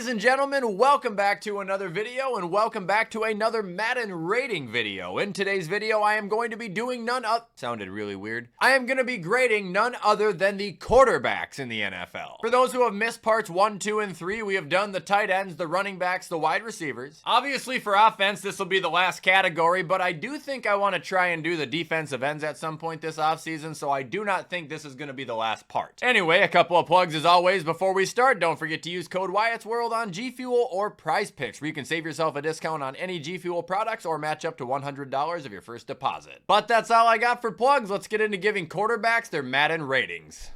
Ladies and gentlemen, welcome back to another video and welcome back to another Madden rating video. In today's video, I am going to be doing sounded really weird. I am going to be grading none other than the quarterbacks in the NFL. For those who have missed parts 1, 2, and 3, we have done the tight ends, the running backs, the wide receivers. Obviously for offense, this will be the last category, but I do think I want to try and do the defensive ends at some point this offseason, so I do not think this is going to be the last part. Anyway, a couple of plugs as always before we start. Don't forget to use code WyattzWorld on G Fuel or Prize Picks, where you can save yourself a discount on any G Fuel products or match up to $100 of your first deposit. But that's all I got for plugs. Let's get into giving quarterbacks their Madden ratings.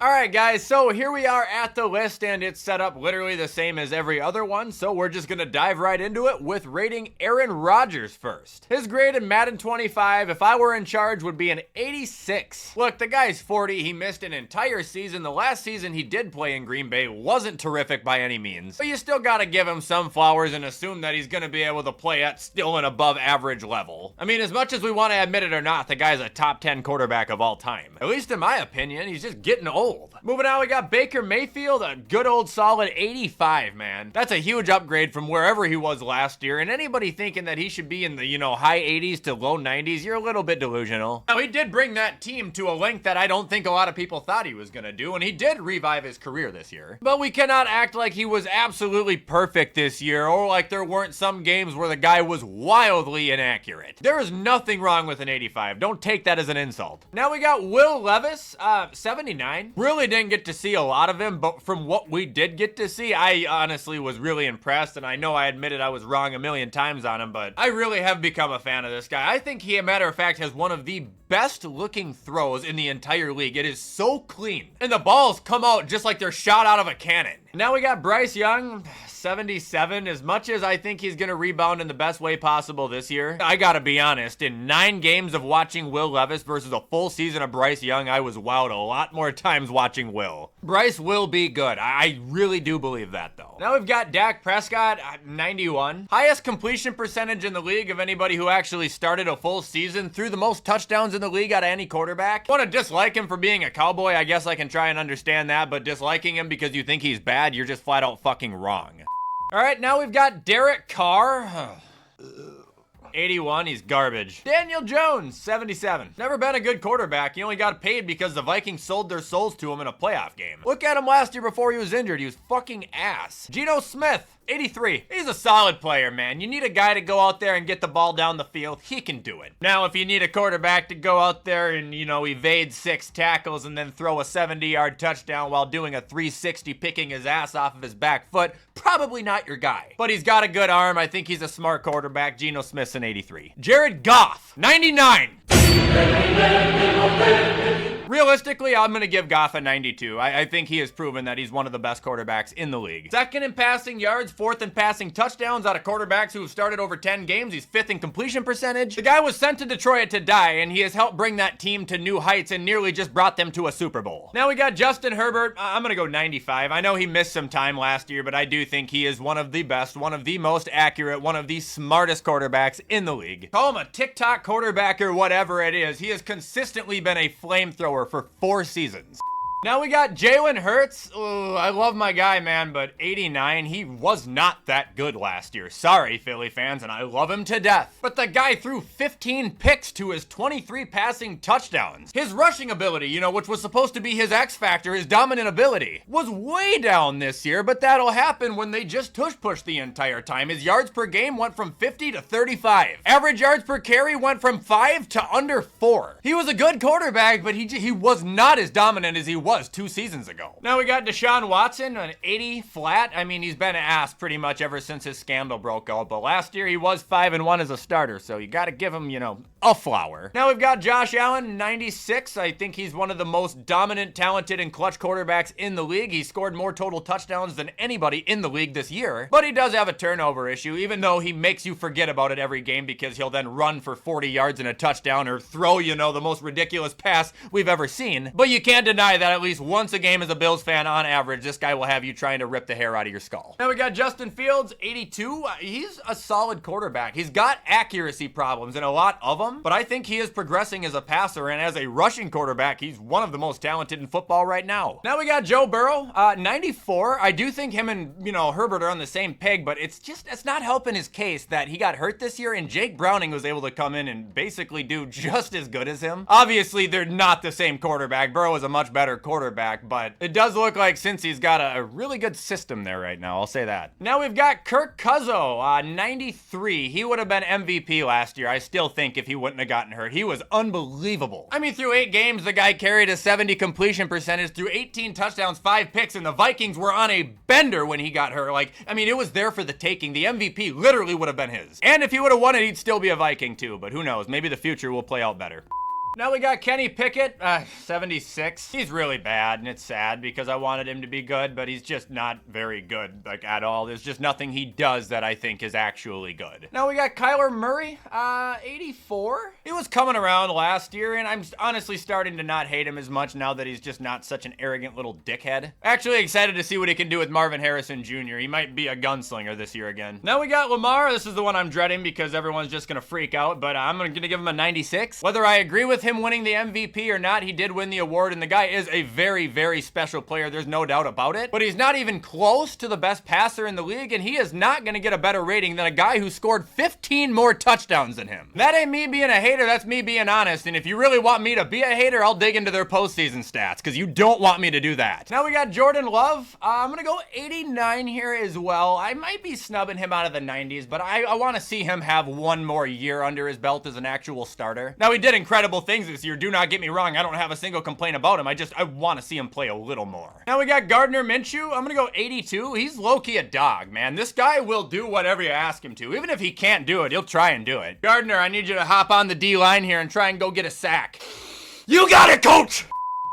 Alright guys, so here we are at the list and it's set up literally the same as every other one, so we're just gonna dive right into it with rating Aaron Rodgers first. His grade in Madden 25, if I were in charge, would be an 86. Look, the guy's 40, he missed an entire season. The last season he did play in Green Bay wasn't terrific by any means, but you still gotta give him some flowers and assume that he's gonna be able to play at still an above average level. I mean, as much as we want to admit it or not, the guy's a top 10 quarterback of all time. At least in my opinion, he's just getting old. Moving on, we got Baker Mayfield, a good old solid 85, man. That's a huge upgrade from wherever he was last year, and anybody thinking that he should be in the, high 80s to low 90s, you're a little bit delusional. Now, he did bring that team to a length that I don't think a lot of people thought he was gonna do, and he did revive his career this year. But we cannot act like he was absolutely perfect this year, or like there weren't some games where the guy was wildly inaccurate. There is nothing wrong with an 85. Don't take that as an insult. Now we got Will Levis, 79. Really didn't get to see a lot of him, but from what we did get to see, I honestly was really impressed, and I know I admitted I was wrong a million times on him, but I really have become a fan of this guy. I think he, a matter of fact, has one of the best looking throws in the entire league. It is so clean, and the balls come out just like they're shot out of a cannon. Now we got Bryce Young, 77. As much as I think he's gonna rebound in the best way possible this year, I gotta be honest, in 9 games of watching Will Levis versus a full season of Bryce Young, I was wowed a lot more times watching Will. Bryce will be good. I really do believe that though. Now we've got Dak Prescott, 91. Highest completion percentage in the league of anybody who actually started a full season, threw the most touchdowns in the league out of any quarterback. Want to dislike him for being a cowboy? I guess I can try and understand that, but disliking him because you think he's bad, you're just flat out fucking wrong. All right, now we've got Derek Carr. 81, he's garbage. Daniel Jones, 77. Never been a good quarterback. He only got paid because the Vikings sold their souls to him in a playoff game. Look at him last year before he was injured. He was fucking ass. Geno Smith, 83. He's a solid player, man. You need a guy to go out there and get the ball down the field. He can do it. Now, if you need a quarterback to go out there and, evade 6 tackles and then throw a 70-yard touchdown while doing a 360 picking his ass off of his back foot, probably not your guy. But he's got a good arm. I think he's a smart quarterback. Geno Smith's an 83. Jared Goff, 99. Realistically, I'm going to give Goff a 92. I think he has proven that he's one of the best quarterbacks in the league. Second in passing yards, 4th in passing touchdowns out of quarterbacks who have started over 10 games. He's 5th in completion percentage. The guy was sent to Detroit to die, and he has helped bring that team to new heights and nearly just brought them to a Super Bowl. Now we got Justin Herbert. I'm going to go 95. I know he missed some time last year, but I do think he is one of the best, one of the most accurate, one of the smartest quarterbacks in the league. Call him a TikTok quarterback or whatever it is. He has consistently been a flamethrower for 4 seasons. Now we got Jalen Hurts. Ooh, I love my guy, man, but 89, he was not that good last year. Sorry, Philly fans, and I love him to death. But the guy threw 15 picks to his 23 passing touchdowns. His rushing ability, which was supposed to be his X factor, his dominant ability, was way down this year, but that'll happen when they just tush-push the entire time. His yards per game went from 50 to 35. Average yards per carry went from 5 to under 4. He was a good quarterback, but he was not as dominant as he was 2 seasons ago. Now we got Deshaun Watson, an 80 flat. I mean, he's been an ass pretty much ever since his scandal broke out, but last year he was 5-1 as a starter, so you gotta give him, a flower. Now we've got Josh Allen, 96. I think he's one of the most dominant, talented, and clutch quarterbacks in the league. He scored more total touchdowns than anybody in the league this year, but he does have a turnover issue, even though he makes you forget about it every game because he'll then run for 40 yards and a touchdown or throw, the most ridiculous pass we've ever seen. But you can't deny that at least once a game as a Bills fan, on average, this guy will have you trying to rip the hair out of your skull. Now we got Justin Fields, 82. He's a solid quarterback. He's got accuracy problems and a lot of them, but I think he is progressing as a passer, and as a rushing quarterback, he's one of the most talented in football right now. Now we got Joe Burrow, 94. I do think him and, Herbert are on the same peg, but it's not helping his case that he got hurt this year, and Jake Browning was able to come in and basically do just as good as him. Obviously, they're not the same quarterback. Burrow is a much better quarterback, but it does look like since he's got a really good system there right now, I'll say that. Now we've got Kirk Cousins, 93. He would have been MVP last year, I still think, if he wouldn't have gotten hurt. He was unbelievable. I mean, through 8 games, the guy carried a 70 completion percentage through 18 touchdowns, 5 picks, and the Vikings were on a bender when he got hurt. It was there for the taking. The MVP literally would have been his. And if he would have won it, he'd still be a Viking too, but who knows? Maybe the future will play out better. Now we got Kenny Pickett, 76. He's really bad, and it's sad because I wanted him to be good, but he's just not very good, at all. There's just nothing he does that I think is actually good. Now we got Kyler Murray, 84. He was coming around last year, and I'm honestly starting to not hate him as much now that he's just not such an arrogant little dickhead. Actually excited to see what he can do with Marvin Harrison Jr. He might be a gunslinger this year again. Now we got Lamar. This is the one I'm dreading because everyone's just gonna freak out, but I'm gonna give him a 96. Whether I agree with him winning the MVP or not, he did win the award, and the guy is a very, very special player. There's no doubt about it, but he's not even close to the best passer in the league, and he is not going to get a better rating than a guy who scored 15 more touchdowns than him. That ain't me being a hater, that's me being honest, and if you really want me to be a hater, I'll dig into their postseason stats, because you don't want me to do that. Now we got Jordan Love. I'm going to go 89 here as well. I might be snubbing him out of the 90s, but I want to see him have one more year under his belt as an actual starter. Now, he did incredible things this year. Do not get me wrong. I don't have a single complaint about him. I want to see him play a little more. Now we got Gardner Minshew. I'm going to go 82. He's low-key a dog, man. This guy will do whatever you ask him to. Even if he can't do it, he'll try and do it. Gardner, I need you to hop on the D-line here and try and go get a sack. You got it, coach!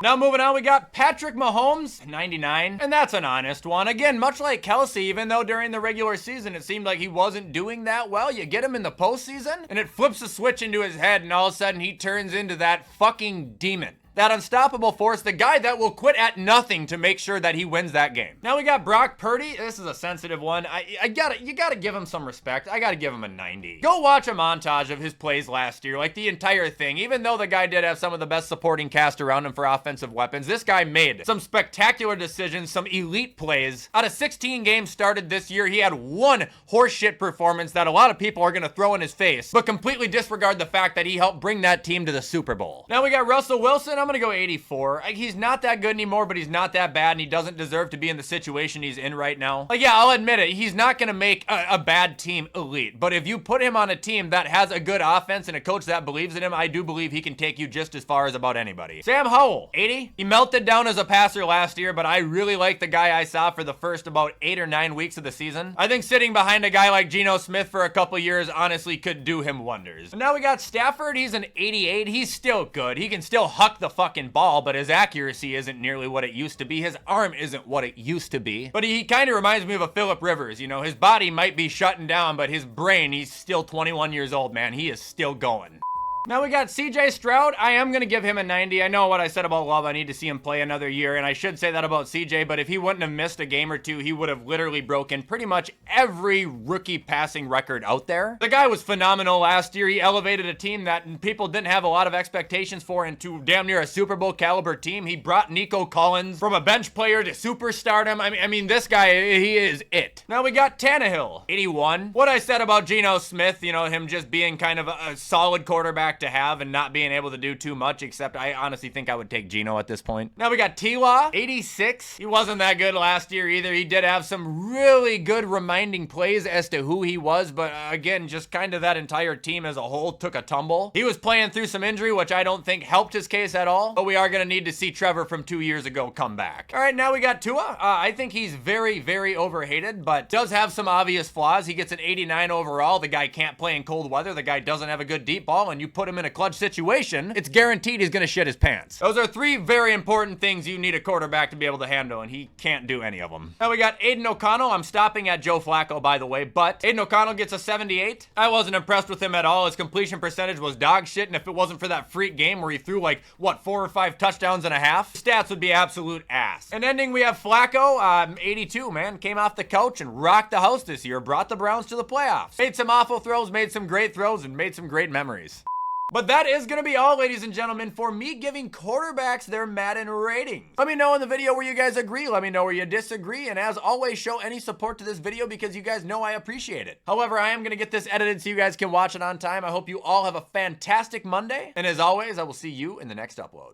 Now moving on, we got Patrick Mahomes, 99, and that's an honest one. Again, much like Kelsey, even though during the regular season it seemed like he wasn't doing that well, you get him in the postseason, and it flips a switch into his head, and all of a sudden he turns into that fucking demon. That unstoppable force, the guy that will quit at nothing to make sure that he wins that game. Now we got Brock Purdy. This is a sensitive one. You gotta give him some respect. I gotta give him a 90. Go watch a montage of his plays last year, the entire thing. Even though the guy did have some of the best supporting cast around him for offensive weapons, this guy made some spectacular decisions, some elite plays. Out of 16 games started this year, he had one horseshit performance that a lot of people are gonna throw in his face, but completely disregard the fact that he helped bring that team to the Super Bowl. Now we got Russell Wilson. I'm gonna go 84. He's not that good anymore, but he's not that bad, and he doesn't deserve to be in the situation he's in right now. Yeah, I'll admit it. He's not gonna make a bad team elite, but if you put him on a team that has a good offense and a coach that believes in him, I do believe he can take you just as far as about anybody. Sam Howell, 80. He melted down as a passer last year, but I really like the guy I saw for the first about 8 or 9 weeks of the season. I think sitting behind a guy like Geno Smith for a couple years honestly could do him wonders. And now we got Stafford. He's an 88. He's still good. He can still huck the fucking ball, but his accuracy isn't nearly what it used to be. His arm isn't what it used to be. But he kind of reminds me of a Phillip Rivers. His body might be shutting down, but his brain, he's still 21 years old, man. He is still going. Now we got CJ Stroud. I am going to give him a 90. I know what I said about Love. I need to see him play another year, and I should say that about CJ, but if he wouldn't have missed a game or two, he would have literally broken pretty much every rookie passing record out there. The guy was phenomenal last year. He elevated a team that people didn't have a lot of expectations for into damn near a Super Bowl caliber team. He brought Nico Collins from a bench player to superstardom. I mean, this guy, he is it. Now we got Tannehill, 81. What I said about Geno Smith, him just being kind of a solid quarterback to have and not being able to do too much, except I honestly think I would take Geno at this point. Now we got T-Law, 86. He wasn't that good last year either. He did have some really good reminding plays as to who he was, but again, just kind of that entire team as a whole took a tumble. He was playing through some injury, which I don't think helped his case at all, but we are going to need to see Trevor from 2 years ago come back. All right, now we got Tua. I think he's very, very overhated, but does have some obvious flaws. He gets an 89 overall. The guy can't play in cold weather. The guy doesn't have a good deep ball, and you put put him in a clutch situation, it's guaranteed he's gonna shit his pants. Those are three very important things you need a quarterback to be able to handle, and he can't do any of them. Now we got Aiden O'Connell. I'm stopping at Joe Flacco, by the way, but Aiden O'Connell gets a 78. I wasn't impressed with him at all. His completion percentage was dog shit, and if it wasn't for that freak game where he threw like, what, 4 or 5 touchdowns and a half, stats would be absolute ass. And ending, we have Flacco, 82, man. Came off the couch and rocked the house this year, brought the Browns to the playoffs. Made some awful throws, made some great throws, and made some great memories. But that is going to be all, ladies and gentlemen, for me giving quarterbacks their Madden ratings. Let me know in the video where you guys agree. Let me know where you disagree. And as always, show any support to this video because you guys know I appreciate it. However, I am going to get this edited so you guys can watch it on time. I hope you all have a fantastic Monday. And as always, I will see you in the next upload.